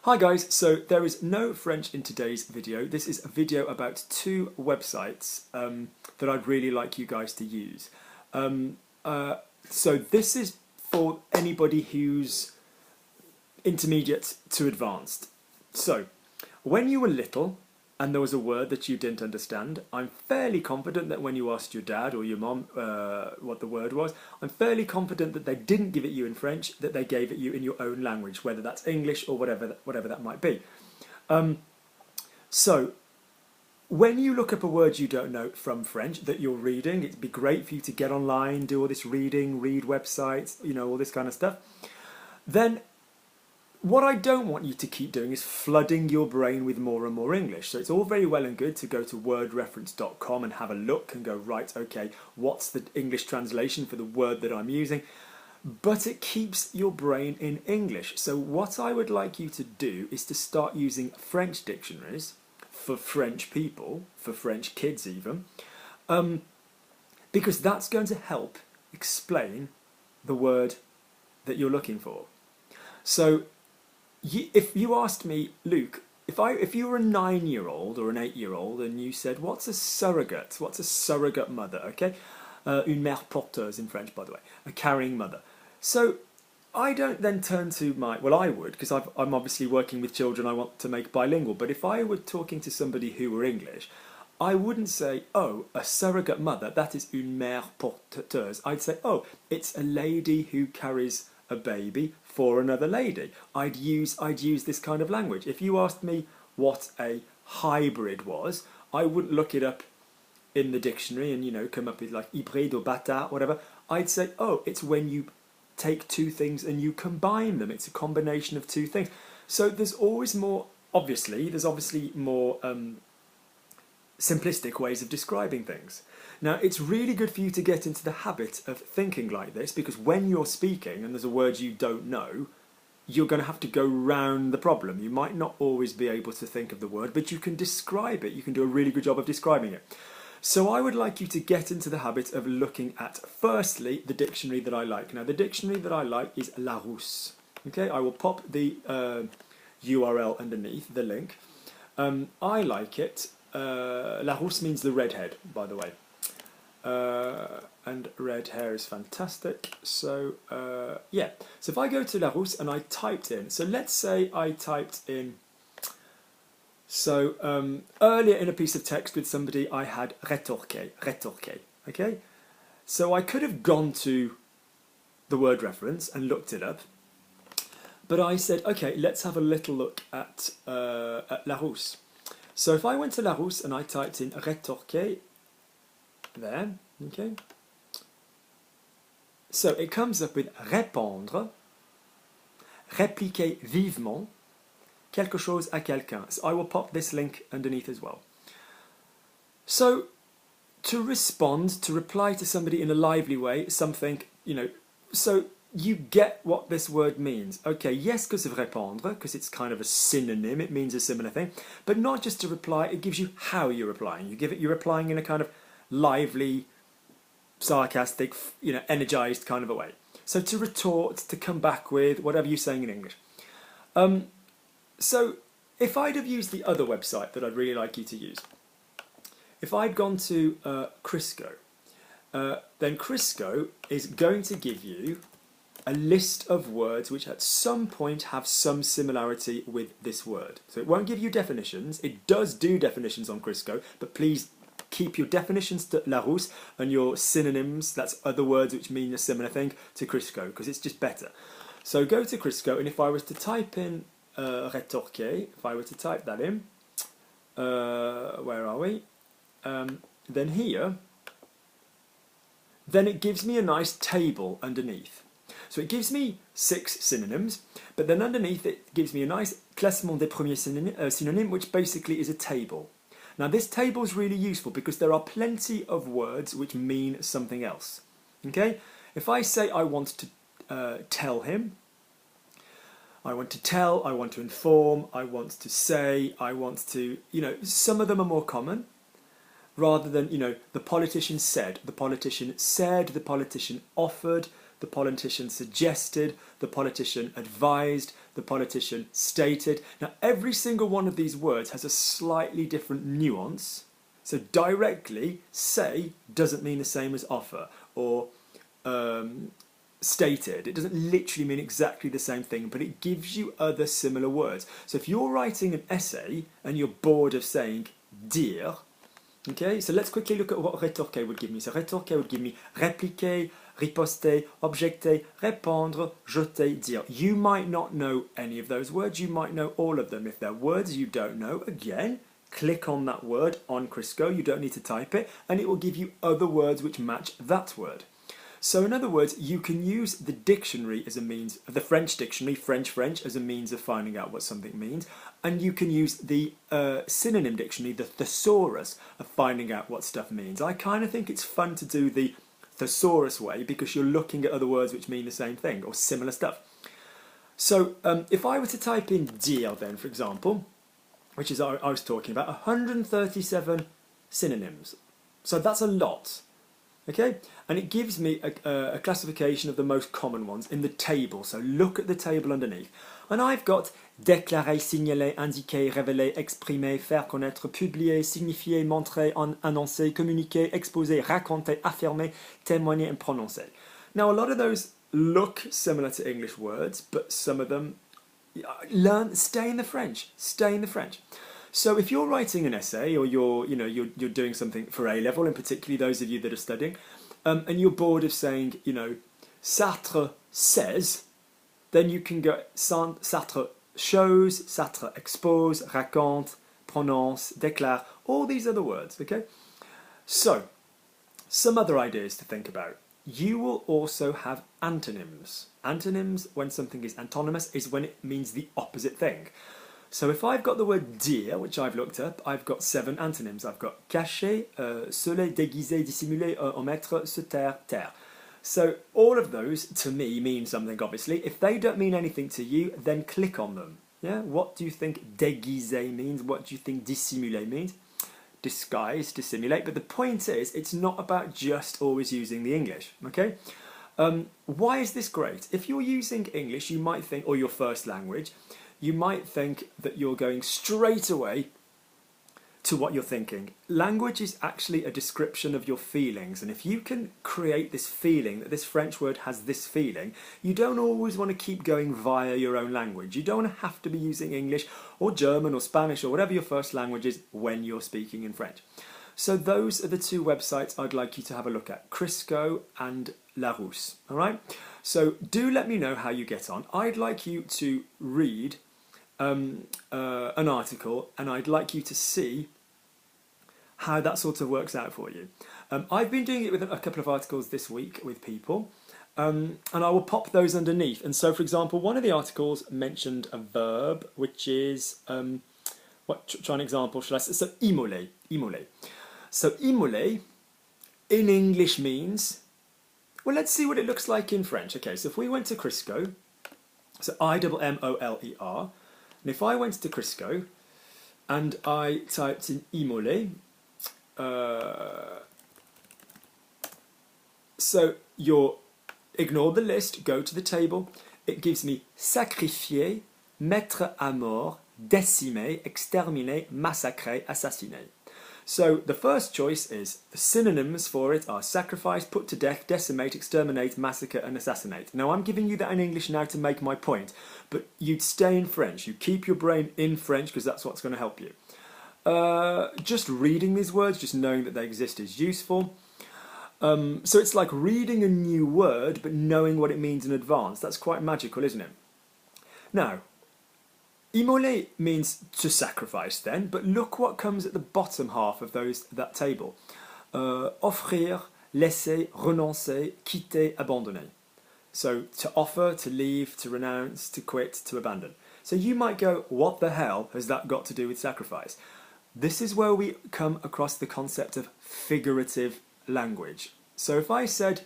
Hi guys, so there is no French in today's video. This is a video about two websites that I'd really like you guys to use. So this is for anybody who's intermediate to advanced. So when you were little and there was a word that you didn't understand, I'm fairly confident that when you asked your dad or your mom what the word was, I'm fairly confident that they didn't give it you in French, that they gave it you in your own language, whether that's English or whatever that might be. So when you look up a word you don't know from French that you're reading, it'd be great for you to get online, do all this reading, read websites, you know, all this kind of stuff. Then what I don't want you to keep doing is flooding your brain with more and more English. So it's all very well and good to go to wordreference.com and have a look and go, right, okay, what's the English translation for the word that I'm using? But it keeps your brain in English. So what I would like you to do is to start using French dictionaries for French people, for French kids even, because that's going to help explain the word that you're looking for. So if you asked me, Luke, if you were a 9-year-old or an 8-year-old and you said, what's a surrogate? What's a surrogate mother? Okay, une mère porteuse in French, by the way, a carrying mother. So I don't then turn to well, I would, because I'm obviously working with children I want to make bilingual, but if I were talking to somebody who were English, I wouldn't say, oh, a surrogate mother, that is une mère porteuse. I'd say, oh, it's a lady who carries a baby for another lady. I'd use this kind of language. If you asked me what a hybrid was, I wouldn't look it up in the dictionary and, you know, come up with like hybride or bâtard, whatever. I'd say, oh, it's when you take two things and you combine them. It's a combination of two things. So there's always more, there's obviously more simplistic ways of describing things. Now, it's really good for you to get into the habit of thinking like this, because when you're speaking and there's a word you don't know, you're going to have to go round the problem. You might not always be able to think of the word, but you can describe it. You can do a really good job of describing it. So I would like you to get into the habit of looking at, firstly, the dictionary that I like. Now, the dictionary that I like is Larousse. Okay, I will pop the URL underneath, the link. I like it. Larousse means the redhead, by the way. And red hair is fantastic. So yeah, so if I go to Larousse and I typed in, so let's say I typed in, so earlier in a piece of text with somebody I had rétorquer, okay? So I could have gone to the word reference and looked it up, but I said, okay, let's have a little look at Larousse. So if I went to Larousse and I typed in rétorquer, there, okay. So it comes up with répondre, répliquer vivement, quelque chose à quelqu'un. So I will pop this link underneath as well. So to respond, to reply to somebody in a lively way, something, you know, so you get what this word means. Okay, yes, because of répondre, because it's kind of a synonym, it means a similar thing, but not just to reply, it gives you how you're replying. You're replying in a kind of lively, sarcastic, you know, energized kind of a way. So to retort, to come back with, whatever you're saying in English. So if I'd have used the other website that I'd really like you to use, if I'd gone to Crisco, then Crisco is going to give you a list of words which at some point have some similarity with this word. So it won't give you definitions. It does do definitions on Crisco, but please keep your definitions to Larousse and your synonyms, that's other words which mean a similar thing, to Crisco, because it's just better. So go to Crisco, and if I was to type in rétorquer, if I were to type that in, where are we? Then here, then it gives me a nice table underneath. So it gives me 6 synonyms, but then underneath it gives me a nice classement des premiers synonymes, which basically is a table. Now this table is really useful because there are plenty of words which mean something else. Okay? If I say I want to tell him, I want to tell, I want to inform, I want to say, I want to, you know, some of them are more common, rather than, you know, the politician said, the politician offered, the politician suggested, the politician advised, the politician stated. Now, every single one of these words has a slightly different nuance. So directly, say doesn't mean the same as offer, or stated. It doesn't literally mean exactly the same thing, but it gives you other similar words. So if you're writing an essay and you're bored of saying dire, okay, so let's quickly look at what rétorquer would give me. So rétorquer would give me répliquer, riposter, objecter, répondre, jeter, dire. You might not know any of those words, you might know all of them. If they're words you don't know, again, click on that word on Crisco, you don't need to type it, and it will give you other words which match that word. So in other words, you can use the dictionary as a means, the French dictionary, French, as a means of finding out what something means, and you can use the synonym dictionary, the thesaurus, of finding out what stuff means. I kind of think it's fun to do the thesaurus way because you're looking at other words which mean the same thing or similar stuff. So if I were to type in dire then, for example, which is I was talking about, 137 synonyms. So that's a lot. Okay, and it gives me a classification of the most common ones in the table. So look at the table underneath. And I've got déclarer, signaler, indiquer, révéler, exprimer, faire connaître, publier, signifier, montrer, annoncer, communiquer, exposer, raconter, affirmer, témoigner, and prononcer. Now, a lot of those look similar to English words, but some of them stay in the French. Stay in the French. So if you're writing an essay, or you're doing something for A-level, and particularly those of you that are studying, and you're bored of saying, Sartre says, then you can go Sartre shows, Sartre expose, raconte, prononce, déclare, all these other words, okay? So, some other ideas to think about. You will also have antonyms. Antonyms, when something is antonymous, is when it means the opposite thing. So if I've got the word dire, which I've looked up, I've got 7 antonyms. I've got cacher, soleil, déguiser, dissimuler, omettre, se taire, taire. So all of those, to me, mean something, obviously. If they don't mean anything to you, then click on them. Yeah? What do you think déguiser means? What do you think dissimuler means? Disguise, dissimulate. But the point is, it's not about just always using the English, okay? Why is this great? If you're using English, you might think, or your first language, you might think that you're going straight away to what you're thinking. Language is actually a description of your feelings, and if you can create this feeling, that this French word has this feeling, you don't always want to keep going via your own language. You don't want to have to be using English or German or Spanish or whatever your first language is when you're speaking in French. So those are the 2 websites I'd like you to have a look at, Crisco and Larousse, all right? So do let me know how you get on. I'd like you to read an article, and I'd like you to see how that sort of works out for you. I've been doing it with a couple of articles this week with people, and I will pop those underneath. And so, for example, one of the articles mentioned a verb, which is, try an example, shall I say? So, immoler, immoler. So, immoler in English means, well, let's see what it looks like in French. Okay, so if we went to Crisco, so I-M-M-O-L-E-R, and if I went to Crisco and I typed in immoler, so you'll ignore the list, go to the table. It gives me sacrifier, mettre à mort, décimer, exterminer, massacrer, assassiner. So the first choice is, the synonyms for it are sacrifice, put to death, decimate, exterminate, massacre, and assassinate. Now I'm giving you that in English now to make my point, but you'd stay in French. You keep your brain in French because that's what's going to help you. Just reading these words, just knowing that they exist is useful. So it's like reading a new word but knowing what it means in advance. That's quite magical, isn't it? Now, immoler means to sacrifice then, but look what comes at the bottom half of that table. Offrir, laisser, renoncer, quitter, abandonner. So to offer, to leave, to renounce, to quit, to abandon. So you might go, what the hell has that got to do with sacrifice? This is where we come across the concept of figurative language. So if I said,